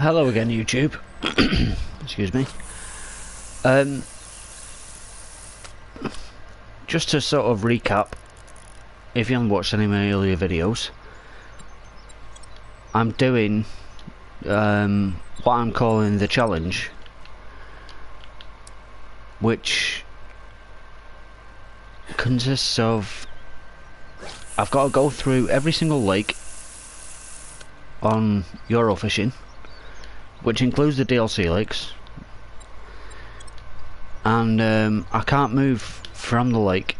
Hello again, YouTube. Excuse me. Just to sort of recap, if you haven't watched any of my earlier videos, I'm doing what I'm calling the challenge, which consists of I've got to go through every single lake on Eurofishing, which includes the DLC lakes, and I can't move from the lake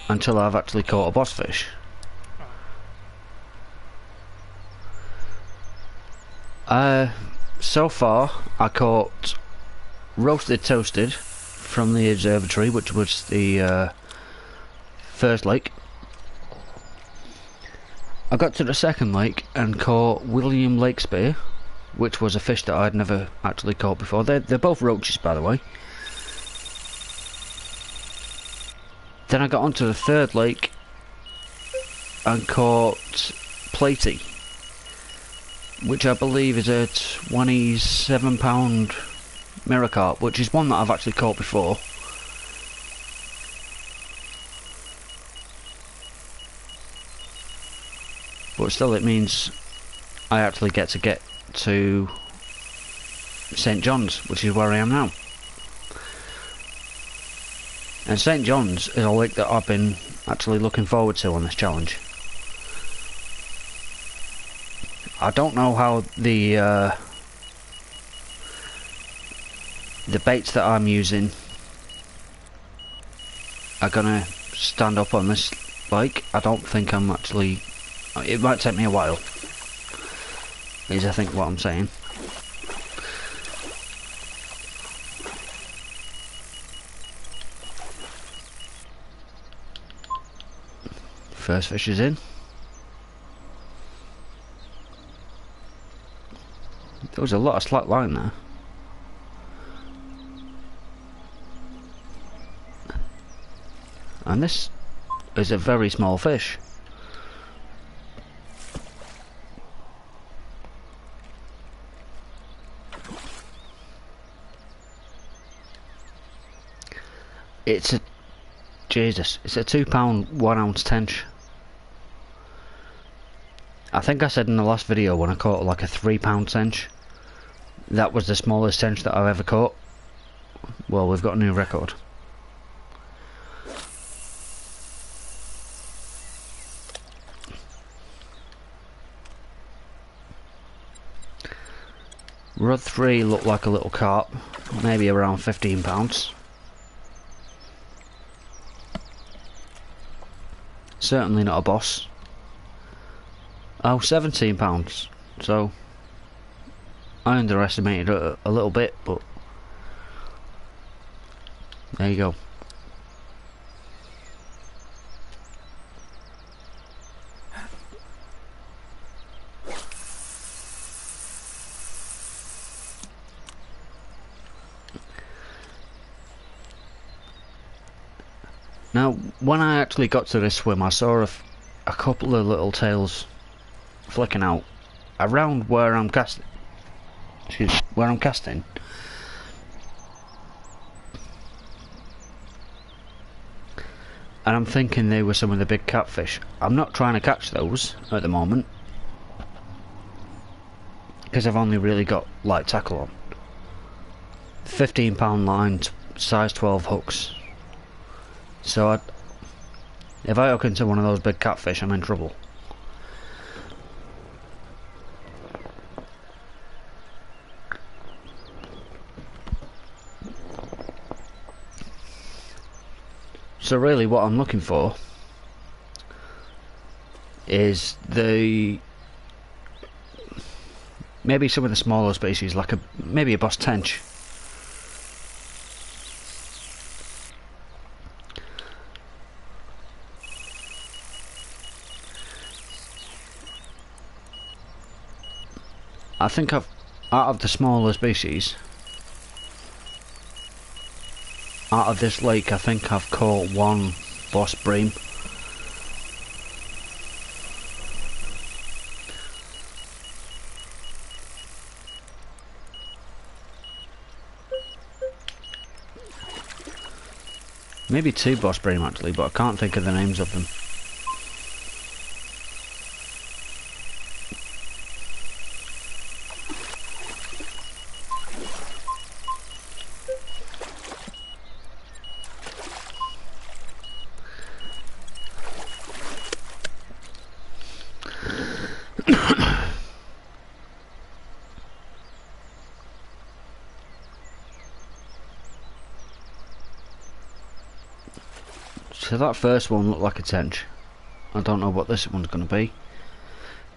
until I've actually caught a boss fish. So far I caught roasted toasted from the observatory, which was the first lake. I got to the second lake and caught William Lakespear, which was a fish that I'd never actually caught before. They're both roaches, by the way. Then I got onto the third lake and caught Platy, which I believe is a 27-pound mirror carp, which is one that I've actually caught before. But still, it means I actually get to St. John's, which is where I am now. And St. John's is a lake that I've been actually looking forward to on this challenge. I don't know how the baits that I'm using are gonna stand up on this lake. I don't think I'm actually... It might take me a while, is I think what I'm saying. First fish is in. There was a lot of slack line there. And this is a very small fish. It's a... Jesus, it's a 2-pound 1 ounce tench. I think I said in the last video when I caught like a 3-pound tench, that was the smallest tench that I've ever caught. Well, we've got a new record. Rod 3 looked like a little carp, maybe around 15 pounds. Certainly not a boss. Oh, 17 pounds. So I underestimated it a little bit, but there you go. Now, when I actually got to this swim, I saw a couple of little tails flicking out around where I'm casting. Where I'm casting. And I'm thinking they were some of the big catfish. I'm not trying to catch those at the moment, because I've only really got light tackle on. 15-pound line, size 12 hooks. So if I hook into one of those big catfish, I'm in trouble. So really what I'm looking for is maybe some of the smaller species, like maybe a boss tench. I think out of the smaller species, out of this lake, I think I've caught one boss bream. Maybe 2 boss bream actually, but I can't think of the names of them. So that first one looked like a tench. I don't know what this one's going to be,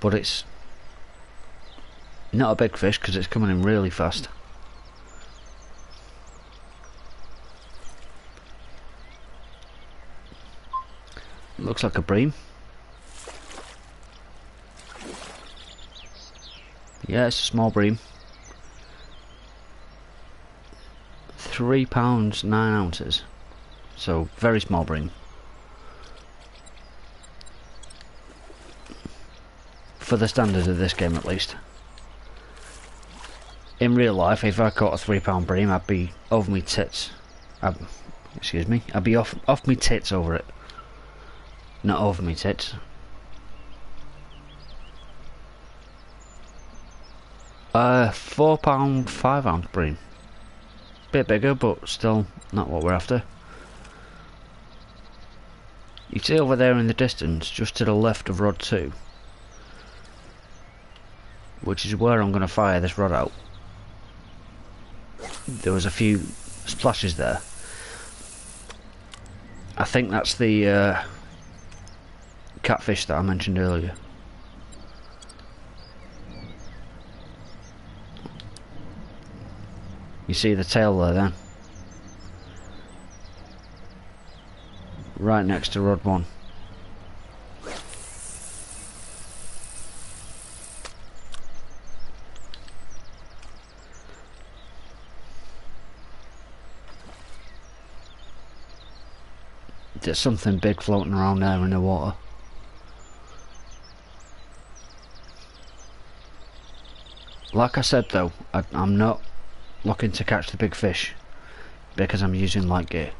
but it's not a big fish because it's coming in really fast. Looks like a bream. Yeah, it's a small bream. £3 9 ounces. So very small bream. For the standards of this game at least. In real life, if I caught a £3 bream, I'd be over me tits. Excuse me, I'd be off me tits over it. Not over me tits. £4 5 ounce bream. Bit bigger, but still not what we're after. You see over there in the distance, just to the left of rod 2, which is where I'm going to fire this rod out. There was a few splashes there. I think that's the catfish that I mentioned earlier. You see the tail there then? Right next to rod 1. There's something big floating around there in the water. Like I said though, I'm not looking to catch the big fish because I'm using light gear.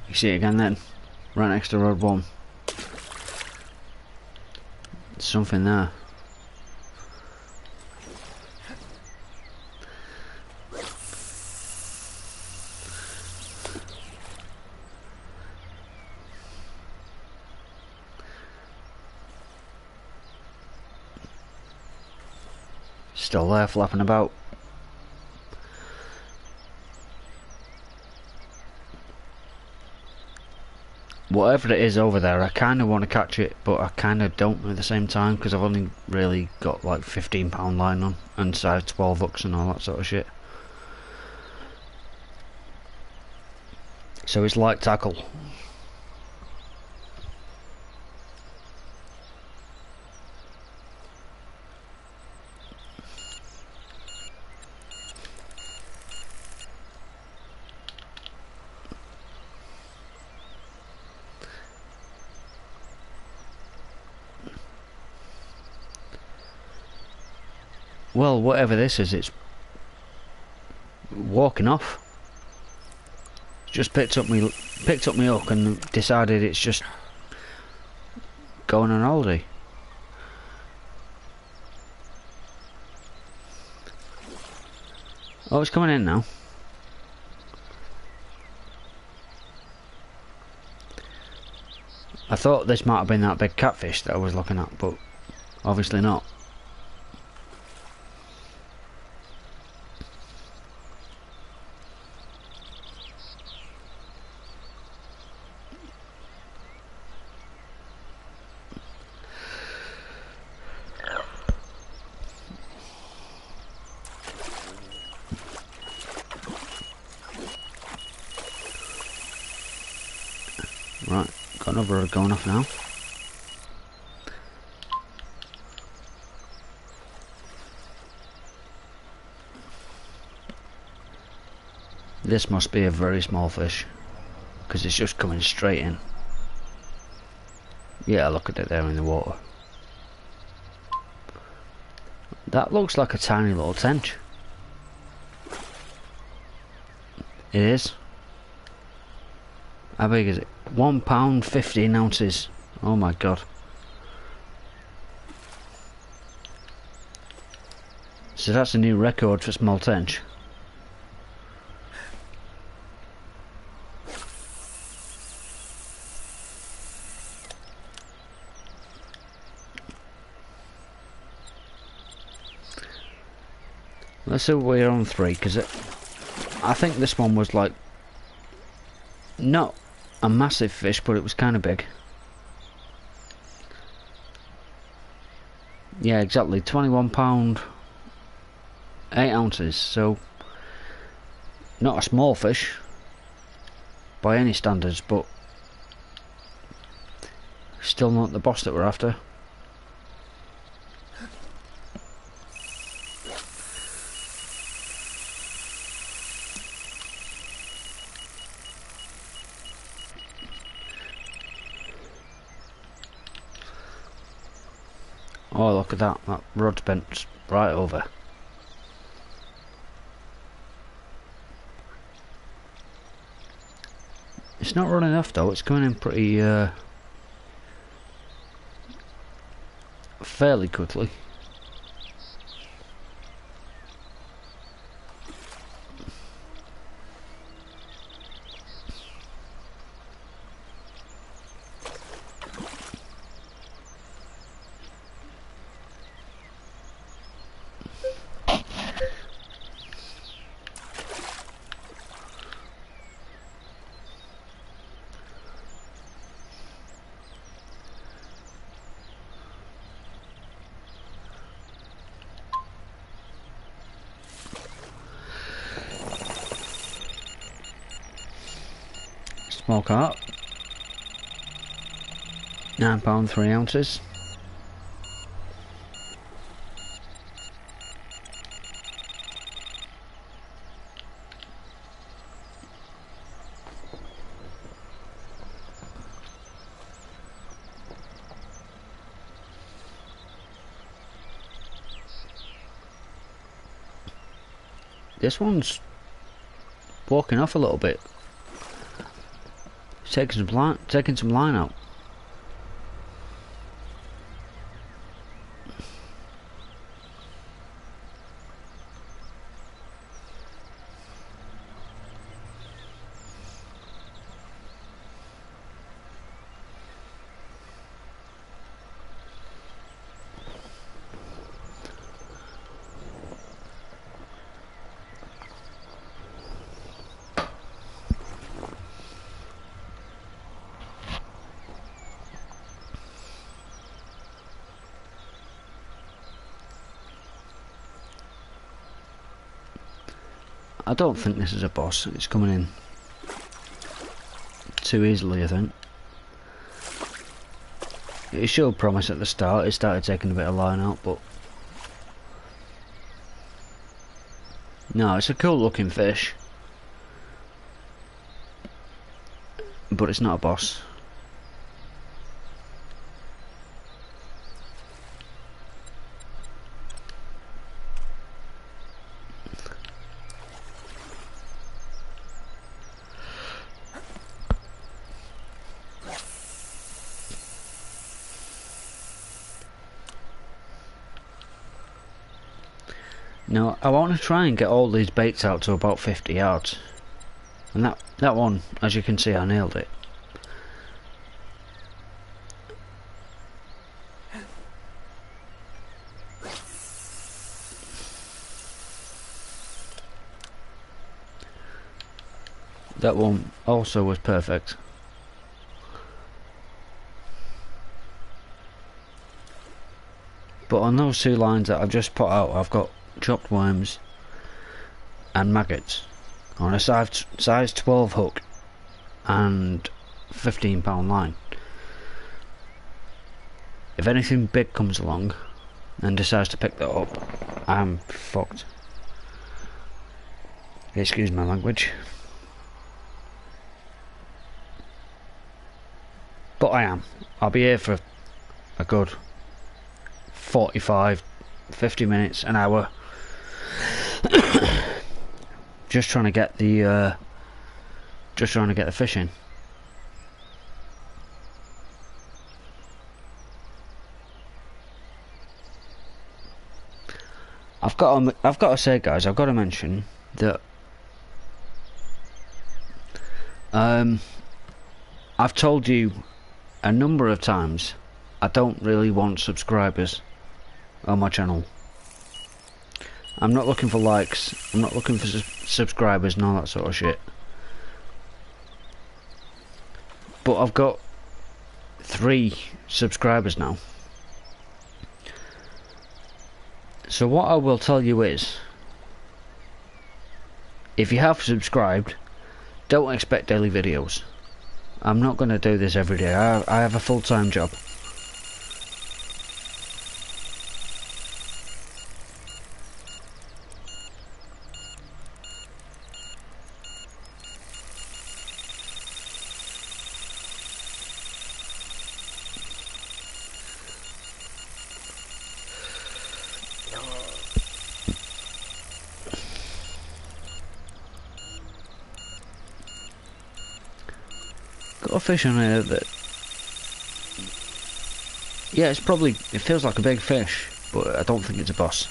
You see it again then, right next to rod 1. There's something there. Still there, flapping about. Whatever it is over there, I kind of want to catch it, but I kind of don't at the same time because I've only really got like £15 line on and size 12 hooks and all that sort of shit. So it's light tackle. Well, whatever this is, it's walking off. Just picked up me hook and decided it's just going on holiday. Oh, it's coming in now. I thought this might have been that big catfish that I was looking at, but obviously not. Right, got another rod going off now. This must be a very small fish, because it's just coming straight in. Yeah, look at it there in the water. That looks like a tiny little tench. It is. How big is it? £1, 15 ounces. Oh my god. So that's a new record for small tench. Let's see what we're on 3, because I think this one was like not a massive fish, but it was kind of big. Yeah, exactly, £21, 8 ounces, so not a small fish by any standards, but still not the boss that we're after. Oh, look at that, that rod's bent right over. It's not running off though, it's going in pretty fairly quickly. Small carp, £9, 3 ounces. This one's walking off a little bit. Taking some line out. I don't think this is a boss. It's coming in too easily, I think. It showed promise at the start. It started taking a bit of line out, but no, it's a cool looking fish, but it's not a boss. Now, I want to try and get all these baits out to about 50 yards. And that one, as you can see, I nailed it. That one also was perfect. But on those 2 lines that I've just put out, I've got chopped worms and maggots on a size 12 hook and £15 line. If anything big comes along and decides to pick that up, I'm fucked. Excuse my language. but I am. I'll be here for a good 45, 50 minutes, an hour. Just trying to get the fish in. I've got to say, guys, I've got to mention that I've told you a number of times I don't really want subscribers on my channel. I'm not looking for likes, I'm not looking for subscribers and all that sort of shit. But I've got 3 subscribers now. So what I will tell you is, if you have subscribed, don't expect daily videos. I'm not going to do this every day. I have a full-time job. Got a fish on here that, yeah, it feels like a big fish, but I don't think it's a boss.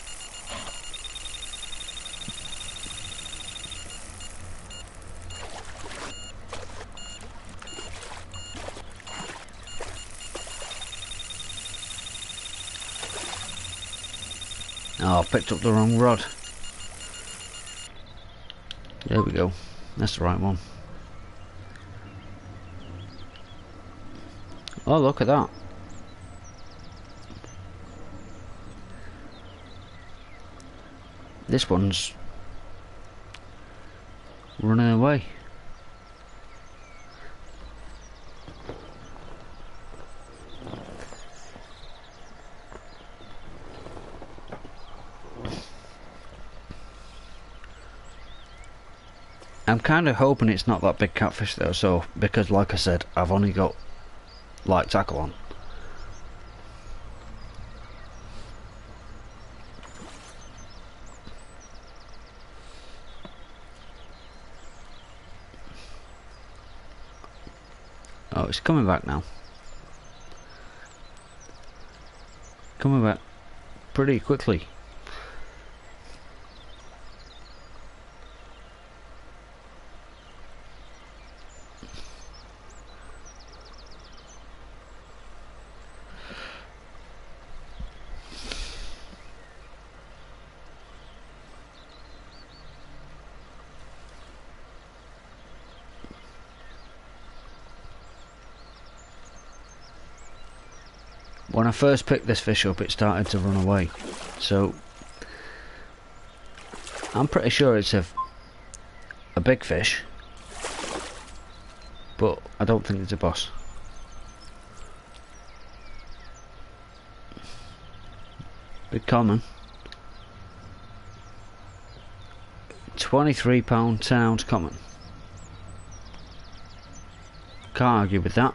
Oh, I picked up the wrong rod. There we go. That's the right one. Oh, look at that. This one's running away. I'm kind of hoping it's not that big catfish though, so because like I said, I've only got light tackle on. Oh, it's coming back now. Coming back pretty quickly. When I first picked this fish up, it started to run away, so I'm pretty sure it's a big fish, but I don't think it's a boss. Big common. £23, 10-ounce common. Can't argue with that.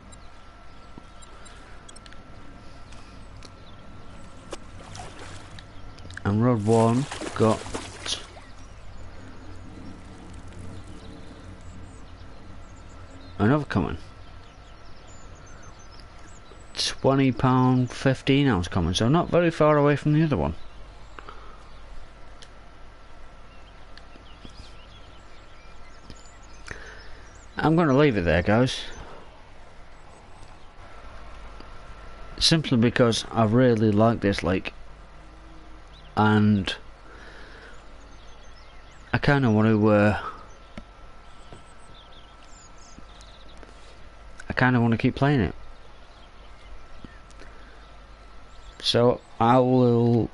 And rod 1 got another common. £20, 15-ounce common, so not very far away from the other one. I'm going to leave it there, guys, simply because I really like this lake. And I kind of want to keep playing it. So I will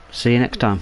see you next time.